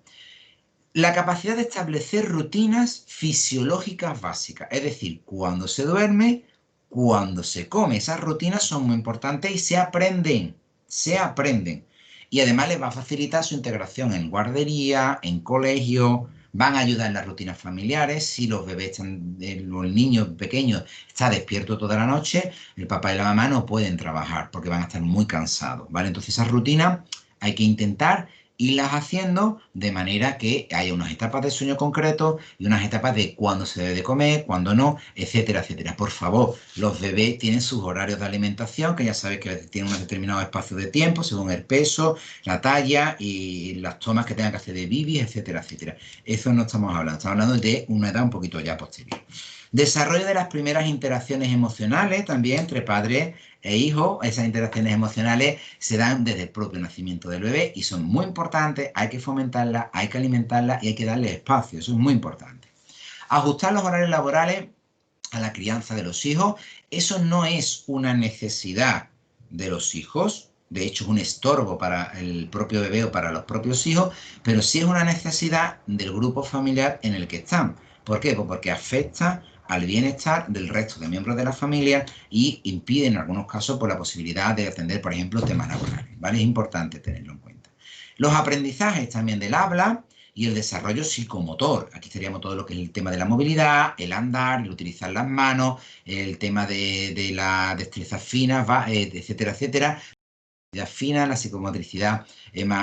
la capacidad de establecer rutinas fisiológicas básicas, es decir, cuando se duerme, cuando se come. Esas rutinas son muy importantes y se aprenden, se aprenden. Y además les va a facilitar su integración en guardería, en colegio, van a ayudar en las rutinas familiares. Si los bebés están, el niño pequeño está despierto toda la noche, el papá y la mamá no pueden trabajar porque van a estar muy cansados, ¿vale? Entonces esas rutinas hay que intentar irlas haciendo de manera que haya unas etapas de sueño concreto y unas etapas de cuándo se debe de comer, cuándo no, etcétera, etcétera. Por favor, los bebés tienen sus horarios de alimentación, que ya sabéis que tienen unos determinados espacios de tiempo según el peso, la talla y las tomas que tengan que hacer de bibis, etcétera, etcétera. Eso no estamos hablando de una edad un poquito ya posterior. Desarrollo de las primeras interacciones emocionales también entre padres e hijos. Esas interacciones emocionales se dan desde el propio nacimiento del bebé y son muy importantes. Hay que fomentarlas, hay que alimentarlas y hay que darle espacio. Eso es muy importante. Ajustar los horarios laborales a la crianza de los hijos. Eso no es una necesidad de los hijos. De hecho, es un estorbo para el propio bebé o para los propios hijos, pero sí es una necesidad del grupo familiar en el que están. ¿Por qué? Pues porque afecta al bienestar del resto de miembros de la familia y impide en algunos casos por la posibilidad de atender, por ejemplo, temas laborales, ¿vale? Es importante tenerlo en cuenta. Los aprendizajes también del habla y el desarrollo psicomotor. Aquí estaríamos todo lo que es el tema de la movilidad, el andar, el utilizar las manos, el tema de la destreza fina, etcétera, etcétera. La fina, la psicomotricidad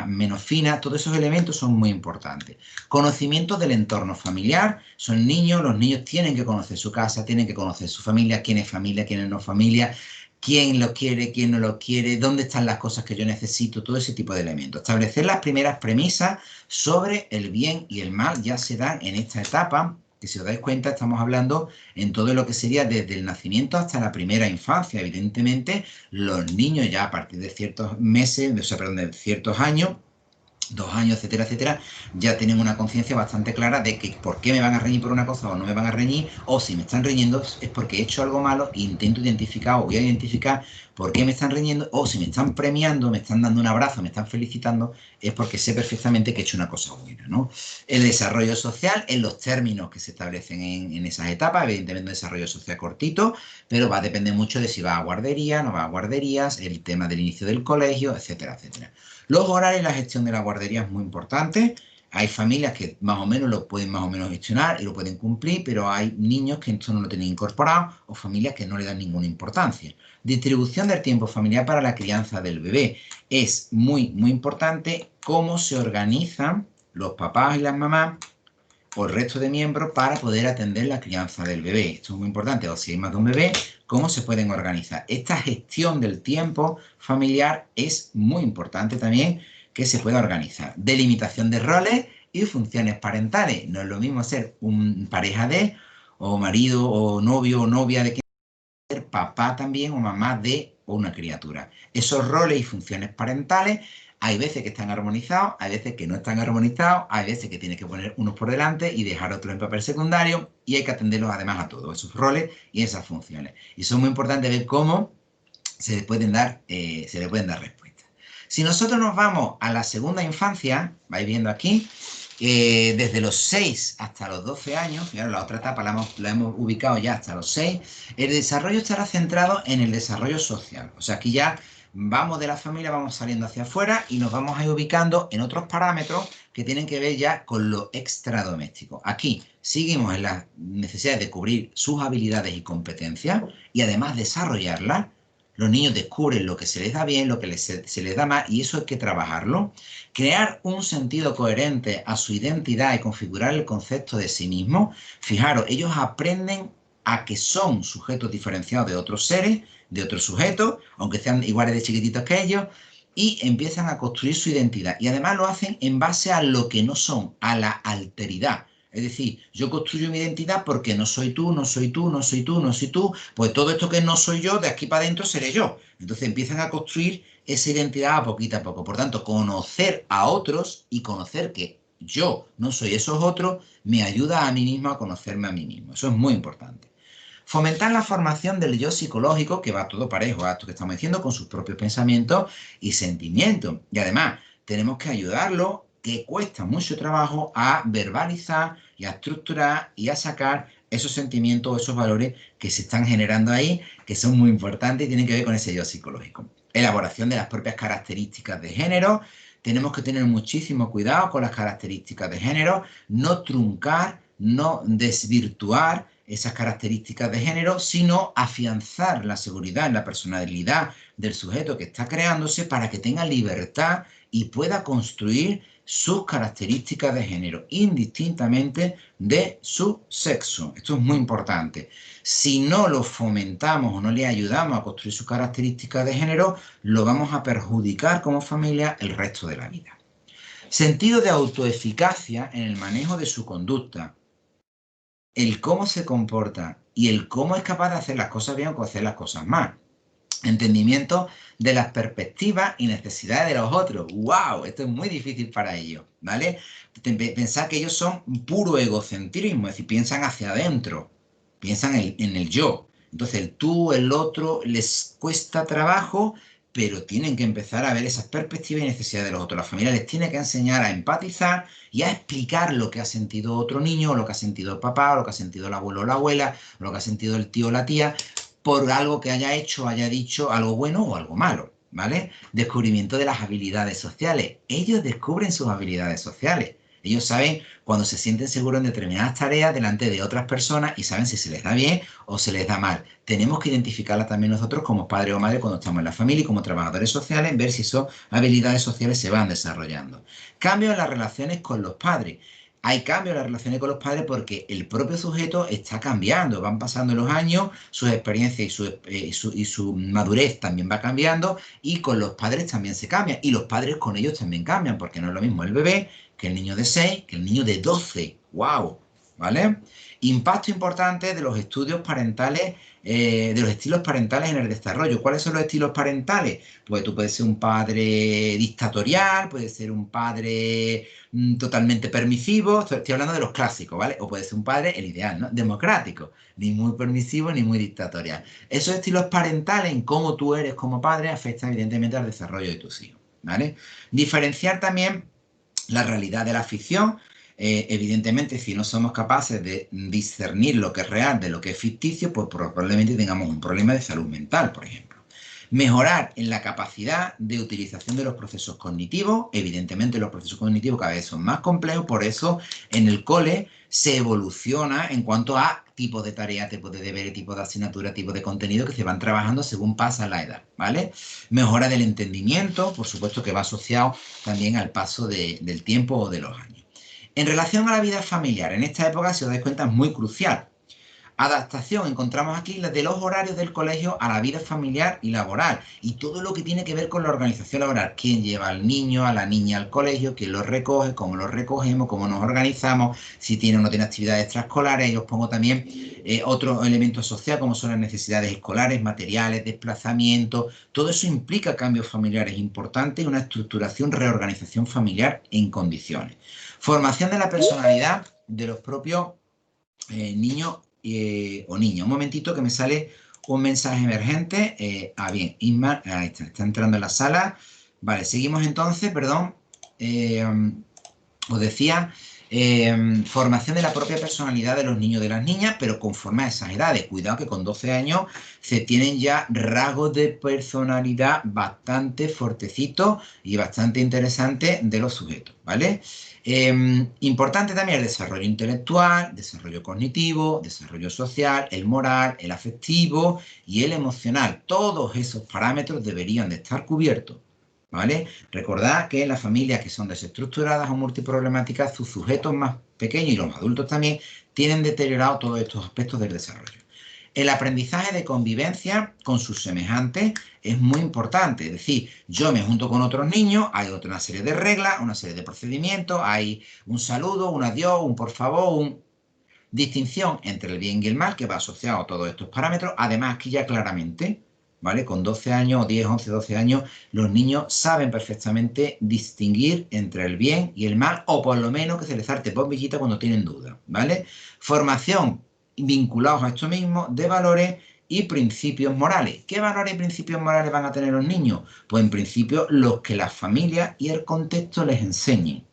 menos fina, todos esos elementos son muy importantes. Conocimiento del entorno familiar, son niños, los niños tienen que conocer su casa, tienen que conocer su familia, quién es familia, quién es no familia, quién lo quiere, quién no lo quiere, dónde están las cosas que yo necesito, todo ese tipo de elementos. Establecer las primeras premisas sobre el bien y el mal ya se dan en esta etapa, que si os dais cuenta estamos hablando en todo lo que sería desde el nacimiento hasta la primera infancia. Evidentemente, los niños ya a partir de ciertos meses, o sea, perdón, de ciertos años, 2 años, etcétera, etcétera, ya tienen una conciencia bastante clara de que por qué me van a reñir por una cosa o no me van a reñir, o si me están reñiendo es porque he hecho algo malo e intento identificar o voy a identificar por qué me están reñiendo, o si me están premiando, me están dando un abrazo, me están felicitando, es porque sé perfectamente que he hecho una cosa buena, ¿no? El desarrollo social en los términos que se establecen en esas etapas, evidentemente un desarrollo social cortito, pero va a depender mucho de si va a guardería, no va a guarderías, el tema del inicio del colegio, etcétera, etcétera. Los horarios y la gestión de la guardería es muy importante. Hay familias que más o menos lo pueden más o menos gestionar y lo pueden cumplir, pero hay niños que esto no lo tienen incorporado o familias que no le dan ninguna importancia. Distribución del tiempo familiar para la crianza del bebé. Es muy, muy importante cómo se organizan los papás y las mamás o el resto de miembros para poder atender la crianza del bebé. Esto es muy importante, o si hay más de un bebé, cómo se pueden organizar. Esta gestión del tiempo familiar es muy importante también que se pueda organizar. Delimitación de roles y funciones parentales. No es lo mismo ser un pareja de, o marido, o novio, o novia de que ser papá también o mamá de una criatura. Esos roles y funciones parentales hay veces que están armonizados, hay veces que no están armonizados, hay veces que tienes que poner unos por delante y dejar otros en papel secundario y hay que atenderlos además a todos esos roles y esas funciones. Y son muy importantes ver cómo se le pueden dar respuestas. Si nosotros nos vamos a la segunda infancia, vais viendo aquí, desde los 6 hasta los 12 años, fijaros, la otra etapa la hemos ubicado ya hasta los 6, el desarrollo estará centrado en el desarrollo social. O sea, aquí ya vamos de la familia, vamos saliendo hacia afuera y nos vamos a ir ubicando en otros parámetros que tienen que ver ya con lo extradoméstico. Aquí seguimos en las necesidades de cubrir sus habilidades y competencias y además desarrollarlas. Los niños descubren lo que se les da bien, lo que se les da mal y eso hay que trabajarlo. Crear un sentido coherente a su identidad y configurar el concepto de sí mismo. Fijaros, ellos aprenden a que son sujetos diferenciados de otros seres, de otros sujetos, aunque sean iguales de chiquititos que ellos, y empiezan a construir su identidad. Y además lo hacen en base a lo que no son, a la alteridad. Es decir, yo construyo mi identidad porque no soy tú, no soy tú, no soy tú, no soy tú, pues todo esto que no soy yo, de aquí para adentro seré yo. Entonces empiezan a construir esa identidad a poco. Por tanto, conocer a otros y conocer que yo no soy esos otros, me ayuda a mí mismo a conocerme a mí mismo. Eso es muy importante. Fomentar la formación del yo psicológico, que va todo parejo a esto que estamos diciendo, con sus propios pensamientos y sentimientos. Y además, tenemos que ayudarlo, que cuesta mucho trabajo, a verbalizar y a estructurar y a sacar esos sentimientos, esos valores que se están generando ahí, que son muy importantes y tienen que ver con ese yo psicológico. Elaboración de las propias características de género. Tenemos que tener muchísimo cuidado con las características de género, no truncar, no desvirtuar esas características de género, sino afianzar la seguridad en la personalidad del sujeto que está creándose para que tenga libertad y pueda construir sus características de género, indistintamente de su sexo. Esto es muy importante. Si no lo fomentamos o no le ayudamos a construir sus características de género, lo vamos a perjudicar como familia el resto de la vida. Sentido de autoeficacia en el manejo de su conducta. El cómo se comporta y el cómo es capaz de hacer las cosas bien o hacer las cosas mal. Entendimiento de las perspectivas y necesidades de los otros. ¡Wow! Esto es muy difícil para ellos, ¿vale? Pensar que ellos son puro egocentrismo, es decir, piensan hacia adentro, piensan en el yo. Entonces el tú, el otro, les cuesta trabajo, pero tienen que empezar a ver esas perspectivas y necesidades de los otros. La familia les tiene que enseñar a empatizar y a explicar lo que ha sentido otro niño, o lo que ha sentido el papá, o lo que ha sentido el abuelo o la abuela, o lo que ha sentido el tío o la tía, por algo que haya hecho, haya dicho, algo bueno o algo malo, ¿vale? Descubrimiento de las habilidades sociales. Ellos descubren sus habilidades sociales. Ellos saben cuando se sienten seguros en determinadas tareas delante de otras personas y saben si se les da bien o se les da mal. Tenemos que identificarlas también nosotros como padres o madres cuando estamos en la familia y como trabajadores sociales, ver si esas habilidades sociales se van desarrollando. Cambio en las relaciones con los padres. Hay cambios en las relaciones con los padres porque el propio sujeto está cambiando, van pasando los años, sus experiencias y su madurez también va cambiando y con los padres también se cambia y los padres con ellos también cambian porque no es lo mismo el bebé que el niño de 6, que el niño de 12. ¡Wow! ¿Vale? Impacto importante de los estudios parentales, de los estilos parentales en el desarrollo. ¿Cuáles son los estilos parentales? Pues tú puedes ser un padre dictatorial, puedes ser un padre totalmente permisivo, estoy hablando de los clásicos, ¿vale? O puede ser un padre, el ideal, ¿no? Democrático, ni muy permisivo ni muy dictatorial. Esos estilos parentales en cómo tú eres como padre afectan evidentemente al desarrollo de tus hijos, ¿vale? Diferenciar también la realidad de la ficción. Evidentemente, si no somos capaces de discernir lo que es real de lo que es ficticio, pues probablemente tengamos un problema de salud mental, por ejemplo. Mejorar en la capacidad de utilización de los procesos cognitivos. Evidentemente los procesos cognitivos cada vez son más complejos, por eso en el cole se evoluciona en cuanto a tipos de tareas, tipos de deberes, tipos de asignatura, tipos de contenido que se van trabajando según pasa la edad, ¿vale? Mejora del entendimiento, por supuesto que va asociado también al paso del tiempo o de los años. En relación a la vida familiar, en esta época, si os dais cuenta, es muy crucial. Adaptación, encontramos aquí de los horarios del colegio a la vida familiar y laboral y todo lo que tiene que ver con la organización laboral. ¿Quién lleva al niño, a la niña al colegio? ¿Quién lo recoge? ¿Cómo lo recogemos? ¿Cómo nos organizamos? Si tiene o no tiene actividades extraescolares. Y os pongo también otro elemento social como son las necesidades escolares, materiales, desplazamiento. Todo eso implica cambios familiares importantes y una estructuración, reorganización familiar en condiciones. Formación de la personalidad de los propios niños o niña. Un momentito que me sale un mensaje emergente. Bien, Isma, ahí está entrando en la sala. Vale, seguimos entonces, perdón. Os decía, formación de la propia personalidad de los niños y de las niñas, pero conforme a esas edades. Cuidado que con 12 años se tienen ya rasgos de personalidad bastante fuertecitos y bastante interesantes de los sujetos, ¿vale? Importante también el desarrollo intelectual, desarrollo cognitivo, desarrollo social, el moral, el afectivo y el emocional. Todos esos parámetros deberían de estar cubiertos, ¿vale? Recordad que en las familias que son desestructuradas o multiproblemáticas, sus sujetos más pequeños y los adultos también tienen deteriorado todos estos aspectos del desarrollo. El aprendizaje de convivencia con sus semejantes es muy importante. Es decir, yo me junto con otros niños, hay una serie de reglas, una serie de procedimientos, hay un saludo, un adiós, un por favor, una distinción entre el bien y el mal que va asociado a todos estos parámetros. Además, aquí ya claramente, ¿vale? Con 12 años, 10, 11, 12 años, los niños saben perfectamente distinguir entre el bien y el mal, o por lo menos que se les salte bombillita cuando tienen dudas, ¿vale? Formación vinculados a esto mismo de valores y principios morales. ¿Qué valores y principios morales van a tener los niños? Pues en principio los que la familia y el contexto les enseñen.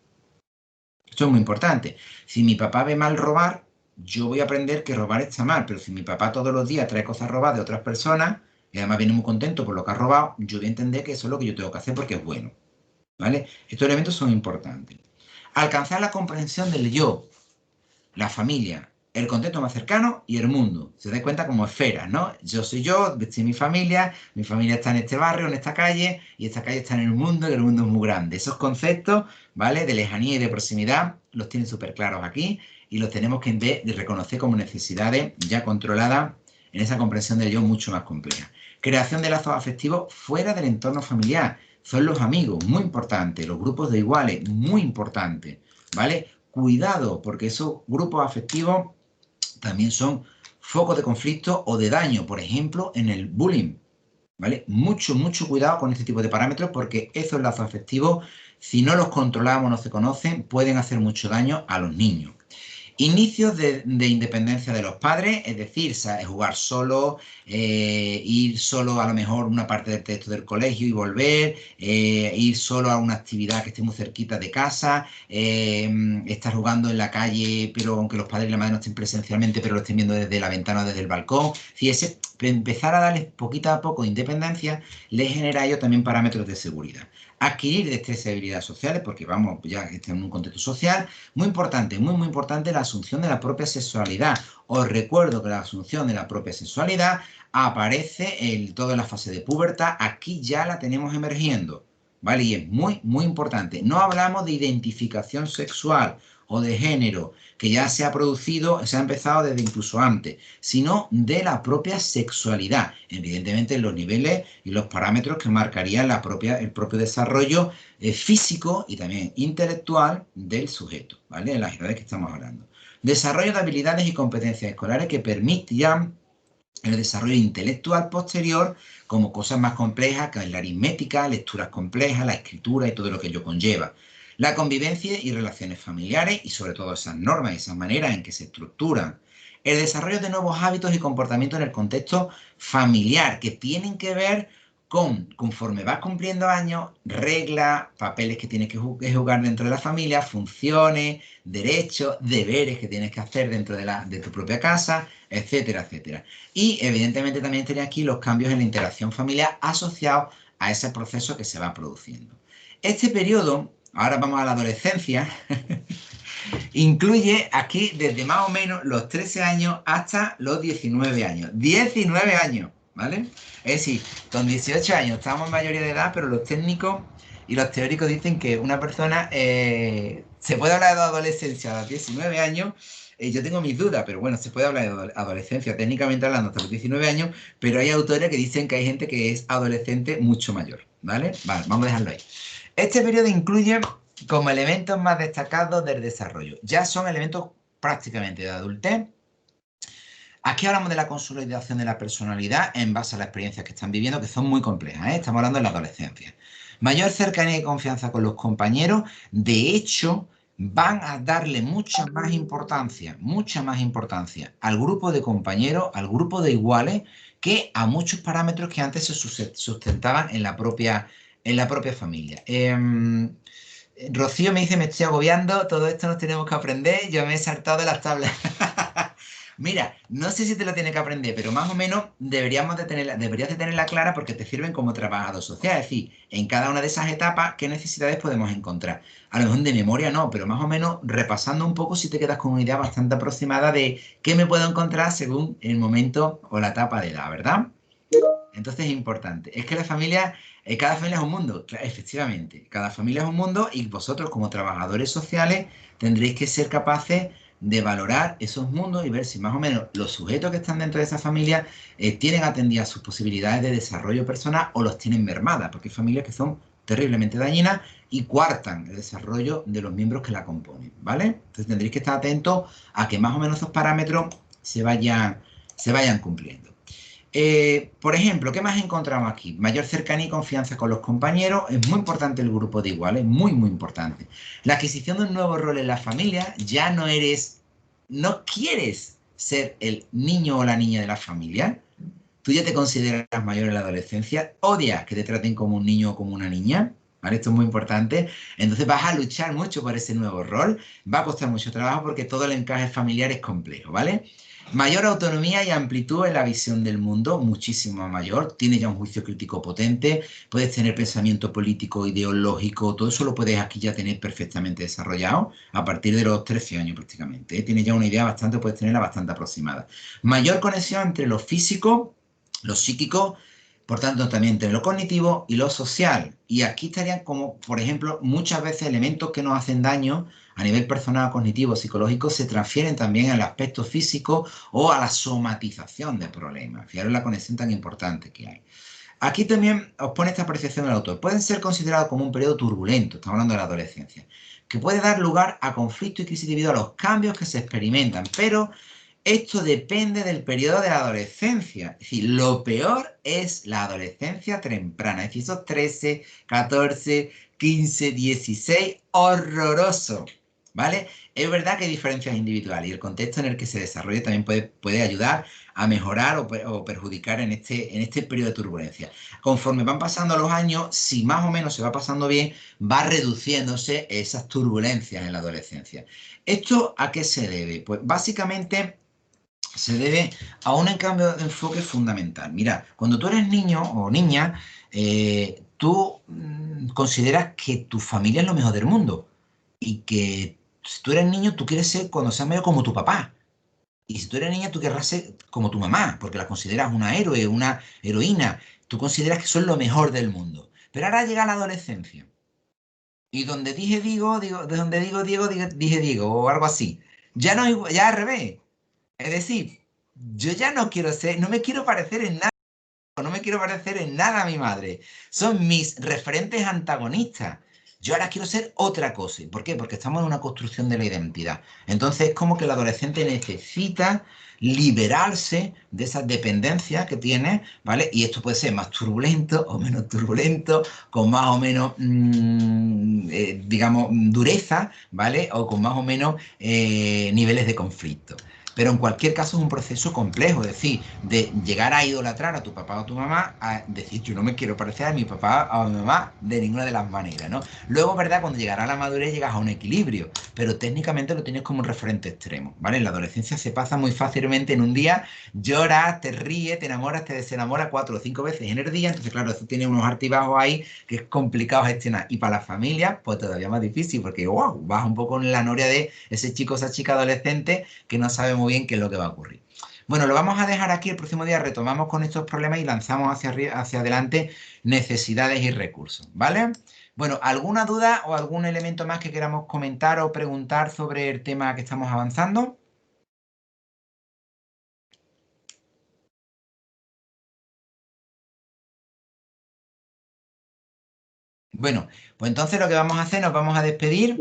Esto es muy importante. Si mi papá ve mal robar, yo voy a aprender que robar está mal, pero si mi papá todos los días trae cosas robadas de otras personas y además viene muy contento por lo que ha robado, yo voy a entender que eso es lo que yo tengo que hacer porque es bueno, ¿vale? Estos elementos son importantes. Alcanzar la comprensión del yo, la familia, el contexto más cercano y el mundo. Se da cuenta como esferas, ¿no? Yo soy yo, estoy mi familia está en este barrio, en esta calle, y esta calle está en el mundo, y el mundo es muy grande. Esos conceptos, ¿vale? De lejanía y de proximidad, los tienen súper claros aquí, y los tenemos que reconocer como necesidades ya controladas en esa comprensión del yo mucho más compleja. Creación de lazos afectivos fuera del entorno familiar. Son los amigos, muy importante. Los grupos de iguales, muy importante, ¿vale? Cuidado, porque esos grupos afectivos también son focos de conflicto o de daño, por ejemplo, en el bullying, ¿vale? Mucho, mucho cuidado con este tipo de parámetros porque esos lazos afectivos, si no los controlamos, no se conocen, pueden hacer mucho daño a los niños. Inicios de independencia de los padres, es decir, jugar solo, ir solo a lo mejor una parte del texto del colegio y volver, ir solo a una actividad que esté muy cerquita de casa, estar jugando en la calle, pero aunque los padres y la madre no estén presencialmente, pero lo estén viendo desde la ventana o desde el balcón. Si empezar a darles poquito a poco independencia, les genera a ellos también parámetros de seguridad. Adquirir destrezas y habilidades sociales, porque vamos, ya está en un contexto social. Muy importante, muy, muy importante la asunción de la propia sexualidad. Os recuerdo que la asunción de la propia sexualidad aparece en toda la fase de pubertad. Aquí ya la tenemos emergiendo, ¿vale? Y es muy, muy importante. No hablamos de identificación sexual o de género, que ya se ha producido, se ha empezado desde incluso antes, sino de la propia sexualidad, evidentemente en los niveles y los parámetros que marcarían el propio desarrollo físico y también intelectual del sujeto, ¿vale? En las edades que estamos hablando. Desarrollo de habilidades y competencias escolares que permitían el desarrollo intelectual posterior como cosas más complejas, que es la aritmética, lecturas complejas, la escritura y todo lo que ello conlleva. La convivencia y relaciones familiares y sobre todo esas normas y esas maneras en que se estructuran. El desarrollo de nuevos hábitos y comportamientos en el contexto familiar que tienen que ver conforme vas cumpliendo años, reglas, papeles que tienes que jugar dentro de la familia, funciones, derechos, deberes que tienes que hacer dentro de tu propia casa, etcétera, etcétera. Y evidentemente también tenía aquí los cambios en la interacción familiar asociados a ese proceso que se va produciendo. Este periodo, ahora vamos a la adolescencia, incluye aquí desde más o menos los 13 años hasta los 19 años. 19 años, ¿vale? Es decir, con 18 años estamos en mayoría de edad, pero los técnicos y los teóricos dicen que una persona se puede hablar de adolescencia a los 19 años. Yo tengo mis dudas, pero bueno, se puede hablar de adolescencia técnicamente hablando hasta los 19 años, pero hay autores que dicen que hay gente que es adolescente mucho mayor, ¿vale? Vale, vamos a dejarlo ahí. Este periodo incluye como elementos más destacados del desarrollo. Ya son elementos prácticamente de adultez. Aquí hablamos de la consolidación de la personalidad en base a las experiencias que están viviendo, que son muy complejas, ¿eh? Estamos hablando de la adolescencia. Mayor cercanía y confianza con los compañeros. De hecho, van a darle mucha más importancia al grupo de compañeros, al grupo de iguales, que a muchos parámetros que antes se sustentaban en la propia familia. Rocío me dice, me estoy agobiando, todo esto nos tenemos que aprender, yo me he saltado de las tablas. Mira, no sé si te lo tienes que aprender, pero más o menos deberías de tenerla clara porque te sirven como trabajador social. Es decir, en cada una de esas etapas, ¿qué necesidades podemos encontrar? A lo mejor de memoria no, pero más o menos repasando un poco si te quedas con una idea bastante aproximada de qué me puedo encontrar según el momento o la etapa de edad, ¿verdad? Entonces es importante. Es que la familia, cada familia es un mundo, efectivamente. Cada familia es un mundo y vosotros como trabajadores sociales tendréis que ser capaces de valorar esos mundos y ver si más o menos los sujetos que están dentro de esa familia tienen atendidas sus posibilidades de desarrollo personal o los tienen mermadas, porque hay familias que son terriblemente dañinas y coartan el desarrollo de los miembros que la componen, ¿vale? Entonces tendréis que estar atentos a que más o menos esos parámetros se vayan cumpliendo. Por ejemplo, ¿qué más encontramos aquí? Mayor cercanía y confianza con los compañeros. Es muy importante el grupo de iguales, muy, muy importante. La adquisición de un nuevo rol en la familia. Ya no quieres ser el niño o la niña de la familia. Tú ya te consideras mayor en la adolescencia. Odias que te traten como un niño o como una niña. ¿Vale? Esto es muy importante. Entonces vas a luchar mucho por ese nuevo rol. Va a costar mucho trabajo porque todo el encaje familiar es complejo, ¿vale? Mayor autonomía y amplitud en la visión del mundo, muchísimo mayor. Tienes ya un juicio crítico potente, puedes tener pensamiento político, ideológico, todo eso lo puedes aquí ya tener perfectamente desarrollado a partir de los 13 años prácticamente, ¿eh? Tienes ya una idea puedes tenerla bastante aproximada. Mayor conexión entre lo físico, lo psíquico, por tanto también entre lo cognitivo y lo social. Y aquí estarían como, por ejemplo, muchas veces elementos que nos hacen daño a nivel personal, cognitivo, psicológico, se transfieren también al aspecto físico o a la somatización de problemas. Fijaros la conexión tan importante que hay. Aquí también os pone esta apreciación del autor. Pueden ser considerados como un periodo turbulento, estamos hablando de la adolescencia, que puede dar lugar a conflictos y crisis debido a los cambios que se experimentan, pero esto depende del periodo de la adolescencia. Es decir, lo peor es la adolescencia temprana. Es decir, esos 13, 14, 15, 16, horroroso. ¿Vale? Es verdad que hay diferencias individuales y el contexto en el que se desarrolla también puede ayudar a mejorar o perjudicar en este periodo de turbulencia. Conforme van pasando los años, si más o menos se va pasando bien, va reduciéndose esas turbulencias en la adolescencia. ¿Esto a qué se debe? Pues básicamente se debe a un cambio de enfoque fundamental. Mira, cuando tú eres niño o niña, tú consideras que tu familia es lo mejor del mundo y que si tú eres niño, tú quieres ser cuando seas medio como tu papá. Y si tú eres niña, tú querrás ser como tu mamá, porque la consideras una héroe, una heroína. Tú consideras que son lo mejor del mundo. Pero ahora llega la adolescencia. Y donde dije digo, de donde digo Diego, dije Diego, o algo así. Ya no, ya al revés. Es decir, yo ya no quiero ser, no me quiero parecer en nada, no me quiero parecer en nada a mi madre. Son mis referentes antagonistas. Yo ahora quiero ser otra cosa. ¿Por qué? Porque estamos en una construcción de la identidad. Entonces es como que el adolescente necesita liberarse de esas dependencias que tiene, ¿vale? Y esto puede ser más turbulento o menos turbulento, con más o menos, digamos, dureza, ¿vale? O con más o menos niveles de conflicto. Pero en cualquier caso es un proceso complejo, es decir, de llegar a idolatrar a tu papá o a tu mamá, a decir, yo no me quiero parecer a mi papá o a mi mamá de ninguna de las maneras, ¿no? Luego, ¿verdad? Cuando llegará a la madurez llegas a un equilibrio, pero técnicamente lo tienes como un referente extremo, ¿vale? En la adolescencia se pasa muy fácilmente en un día, lloras, te ríes, te enamoras, te desenamoras 4 o 5 veces en el día, entonces claro, eso tiene unos altibajos ahí que es complicado gestionar. Y para la familia, pues todavía más difícil, porque wow, vas un poco en la noria de ese chico o esa chica adolescente que no sabe muy bien qué es lo que va a ocurrir. Bueno, lo vamos a dejar aquí, el próximo día retomamos con estos problemas y lanzamos hacia adelante necesidades y recursos, ¿vale? Bueno, ¿alguna duda o algún elemento más que queramos comentar o preguntar sobre el tema que estamos avanzando? Bueno, pues entonces lo que vamos a hacer, nos vamos a despedir.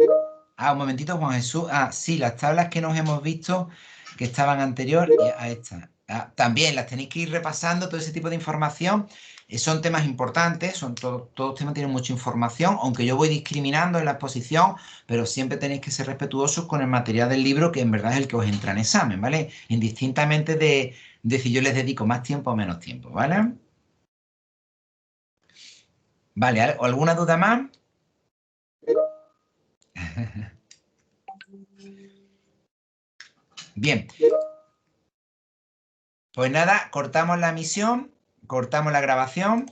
Ah, un momentito, Juan Jesús. Ah, sí, las tablas que nos hemos visto, que estaban anterior, y ahí está. Ah, también las tenéis que ir repasando, todo ese tipo de información. Son temas importantes, todos temas tienen mucha información, aunque yo voy discriminando en la exposición, pero siempre tenéis que ser respetuosos con el material del libro, que en verdad es el que os entra en examen, ¿vale? Indistintamente de si yo les dedico más tiempo o menos tiempo, ¿vale? Vale, ¿alguna duda más? Bien, pues nada, cortamos la emisión, cortamos la grabación.